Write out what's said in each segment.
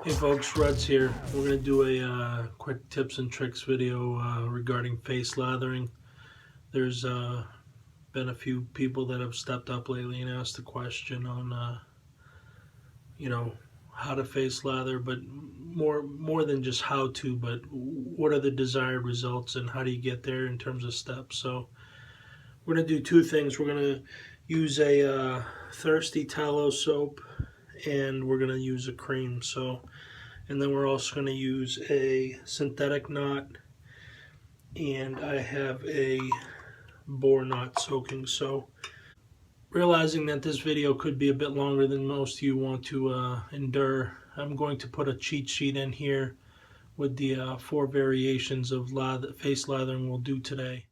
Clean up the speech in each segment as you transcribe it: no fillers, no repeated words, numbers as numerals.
Hey folks, Reds here. We're going to do a quick tips and tricks video regarding face lathering. There's been a few people that have stepped up lately and asked a question on, how to face lather, but more than just how to, but what are the desired results and how do you get there in terms of steps. So we're going to do two things. We're going to use a thirsty tallow soap and we're going to use a cream. And then we're also going to use a synthetic knot, and I have a boar knot soaking. So realizing that this video could be a bit longer than most of you want to endure, I'm going to put a cheat sheet in here with the 4 variations of face lathering we'll do today.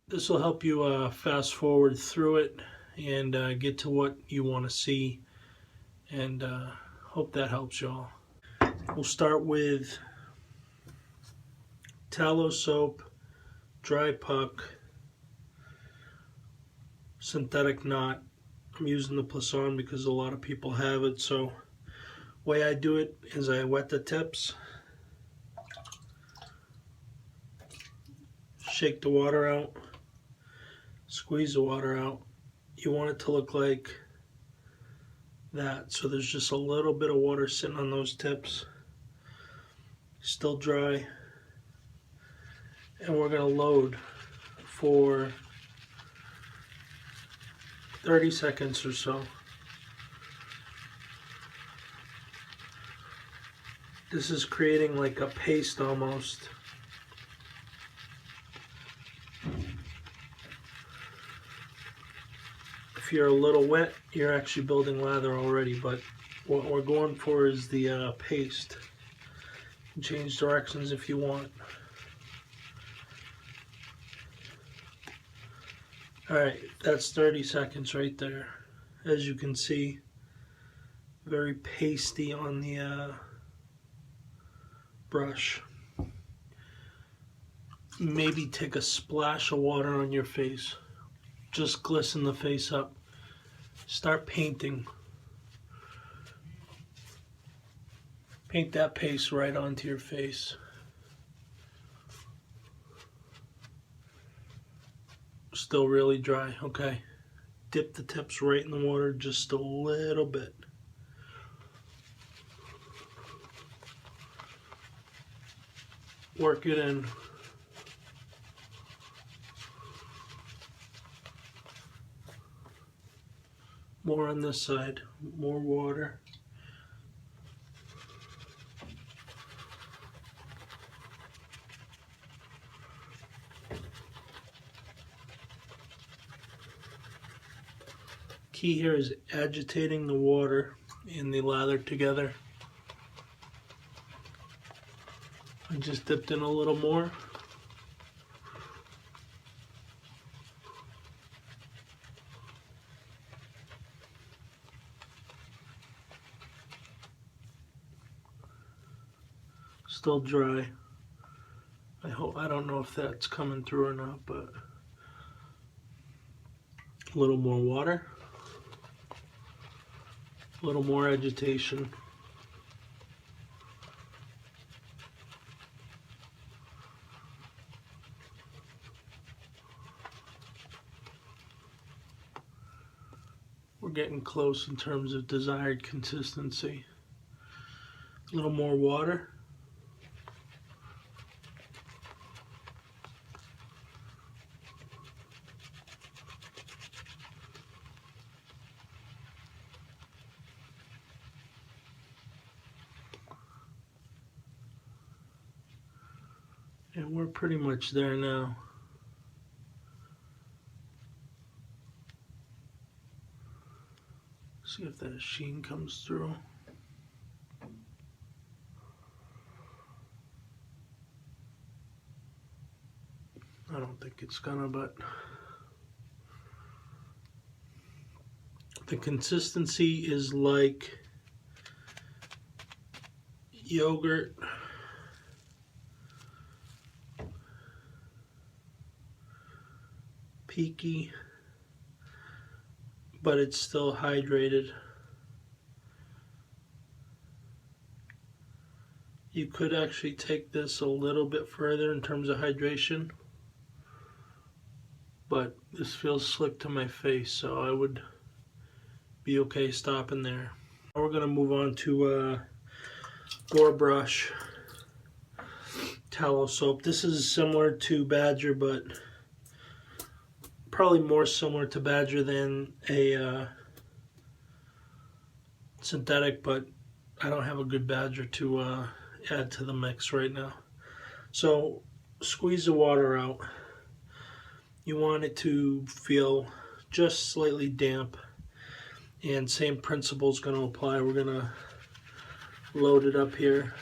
This will help you fast forward through it and get to what you want to see, and hope that helps y'all. We'll start with tallow soap, dry puck, synthetic knot. I'm using the Plasson because a lot of people have it. So the way I do it is I wet the tips, shake the water out, squeeze the water out. You want it to look like that, so there's just a little bit of water sitting on those tips, still dry. And we're going to load for 30 seconds or so. This is creating like a paste almost. If you're a little wet, you're actually building lather already, but what we're going for is the paste. You can change directions if you want. Alright, that's 30 seconds right there. As you can see, very pasty on the brush. Maybe take a splash of water on your face. Just glisten the face up. Start painting. Paint that paste right onto your face. Still really dry, okay. Dip the tips right in the water just a little bit. Work it in. More on this side, more water. Key here is agitating the water and the lather together. I just dipped in a little more. Still dry. I don't know if that's coming through or not, but a little more water. A little more agitation. We're getting close in terms of desired consistency. A little more water. And we're pretty much there now. See if that sheen comes through. I don't think it's gonna, but the consistency is like yogurt. Peaky, but it's still hydrated. You could actually take this a little bit further in terms of hydration, but this feels slick to my face, so I would be okay stopping there. Now we're going to move on to Boar brush tallow soap. This is similar to Badger, but probably more similar to Badger than a synthetic, but I don't have a good Badger to add to the mix right now. So squeeze the water out. You want it to feel just slightly damp, and same principle is going to apply. We're going to load it up here.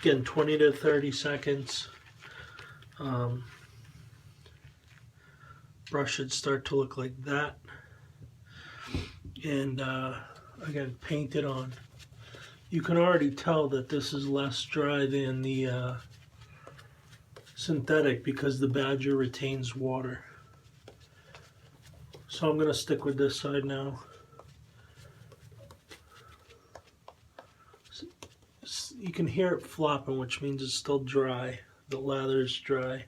Again, 20 to 30 seconds. Brush should start to look like that. And again, paint it on. You can already tell that this is less dry than the synthetic because the Badger retains water. So I'm going to stick with this side now. You can hear it flopping, which means it's still dry. The lather is dry.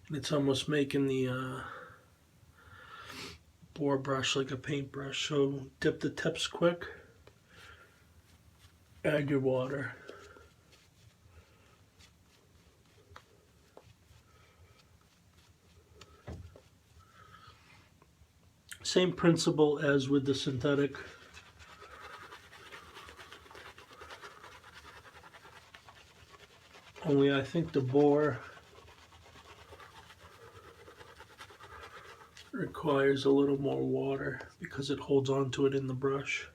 And it's almost making the Boar brush like a paintbrush. So dip the tips quick. Add your water. Same principle as with the synthetic. Only I think the Boar requires a little more water because it holds on to it in the brush.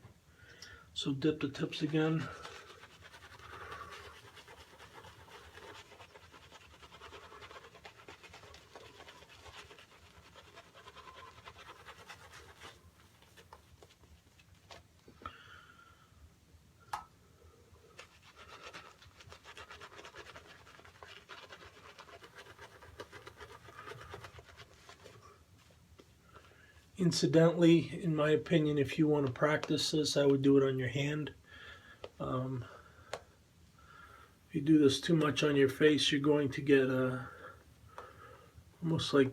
So dip the tips again. Incidentally, in my opinion, if you want to practice this, I would do it on your hand. If you do this too much on your face, you're going to get almost like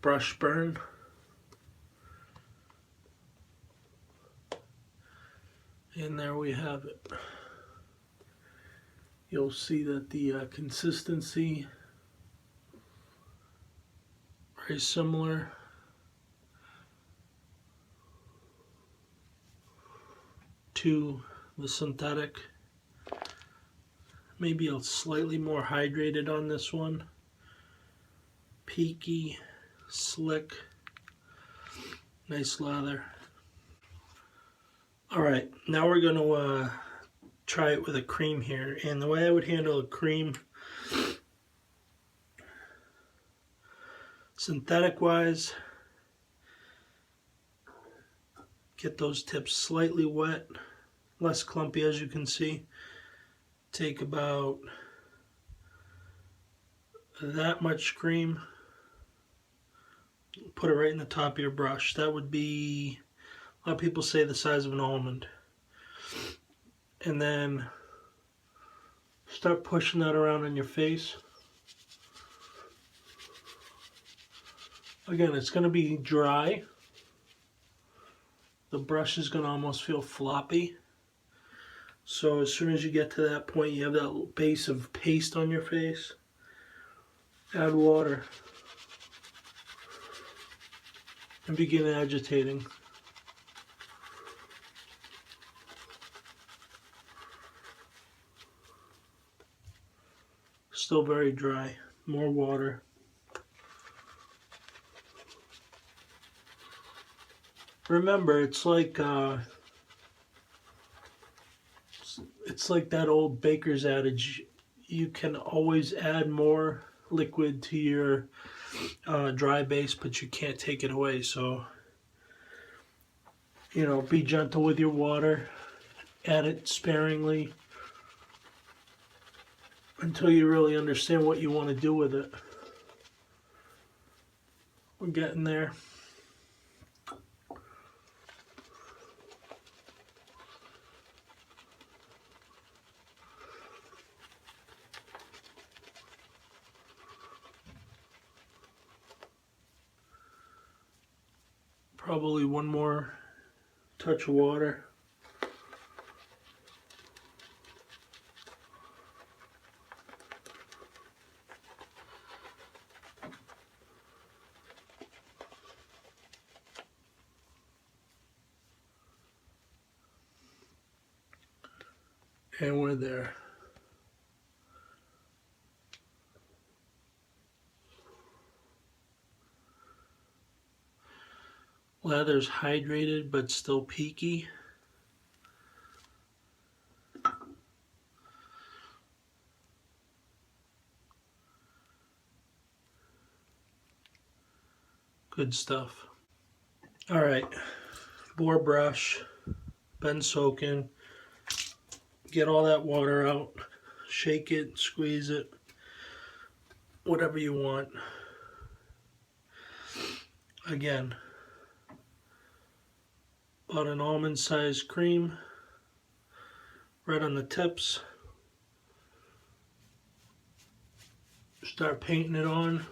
brush burn. And there we have it. You'll see that the consistency very similar. To the synthetic. Maybe a slightly more hydrated on this one. Peaky, slick, nice lather. Alright, now we're going to try it with a cream here. And the way I would handle a cream, synthetic wise, get those tips slightly wet, less clumpy as you can see. Take about that much cream, put it right in the top of your brush. That would be, a lot of people say the size of an almond. And then start pushing that around on your face. Again, it's going to be dry. The brush is going to almost feel floppy. So as soon as you get to that point, you have that base of paste on your face. Add water. And begin agitating. Still very dry. More water. Remember, it's like that old baker's adage. You can always add more liquid to your dry base, but you can't take it away. So, you know, be gentle with your water. Add it sparingly until you really understand what you want to do with it. We're getting there. Probably one more touch of water. And we're there. Lather's hydrated but still peaky. Good stuff. Alright, Boar brush, been soaking. Get all that water out. Shake it, squeeze it, whatever you want. Again, about an almond sized cream right on the tips. Start painting it on.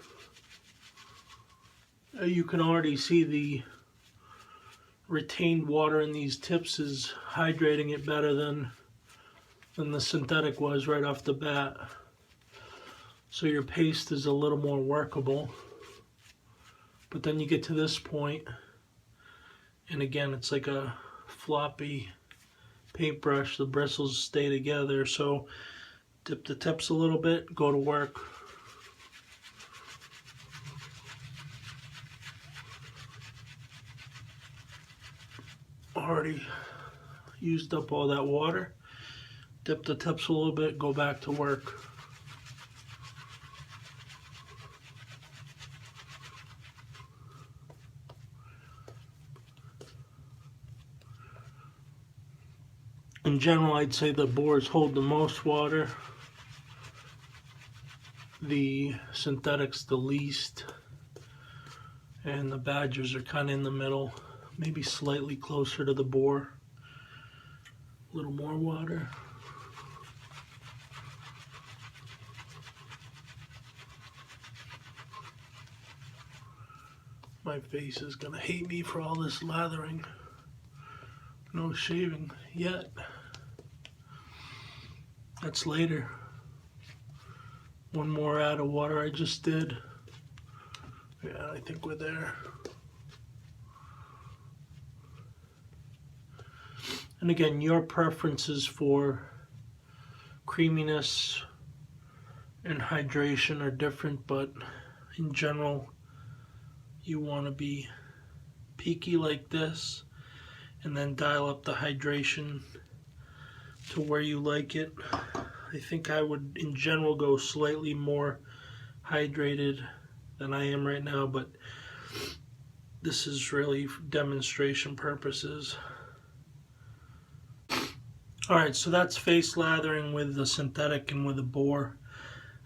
You can already see the retained water in these tips is hydrating it better than the synthetic was right off the bat. So your paste is a little more workable. But then you get to this point, and again, it's like a floppy paintbrush. The bristles stay together, so dip the tips a little bit, go to work. Already used up all that water. Dip the tips a little bit, go back to work. In general, I'd say the boars hold the most water. The synthetics the least. And the badgers are kind of in the middle. Maybe slightly closer to the boar. A little more water. My face is gonna hate me for all this lathering. No shaving yet. That's later. One more add of water I just did. Yeah, I think we're there. And again, your preferences for creaminess and hydration are different, but in general, you want to be peaky like this and then dial up the hydration to where you like it. I think I would in general go slightly more hydrated than I am right now, but this is really for demonstration purposes. Alright, so that's face lathering with the synthetic and with the boar.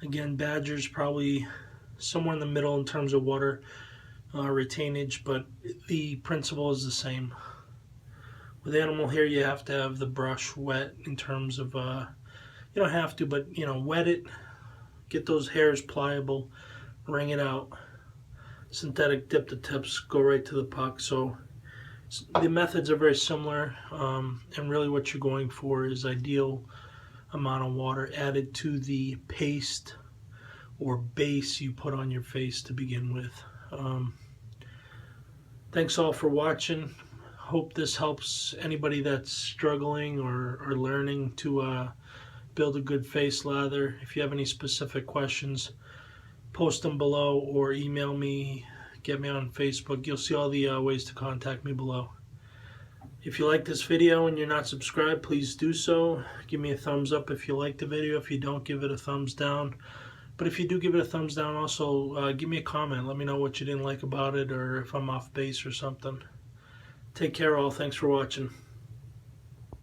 Again, badger's probably somewhere in the middle in terms of water retainage, but the principle is the same. With animal hair, you have to have the brush wet in terms of, you don't have to, but wet it, get those hairs pliable, wring it out. Synthetic, dip the tips, go right to the puck. So the methods are very similar, and really what you're going for is ideal amount of water added to the paste or base you put on your face to begin with. Thanks all for watching. Hope this helps anybody that's struggling or learning to build a good face lather. If you have any specific questions, post them below or email me, get me on Facebook. You'll see all the ways to contact me below. If you like this video and you're not subscribed, please do so. Give me a thumbs up if you like the video. If you don't, give it a thumbs down. But if you do give it a thumbs down, also give me a comment. Let me know what you didn't like about it or if I'm off base or something. Take care all. Thanks for watching.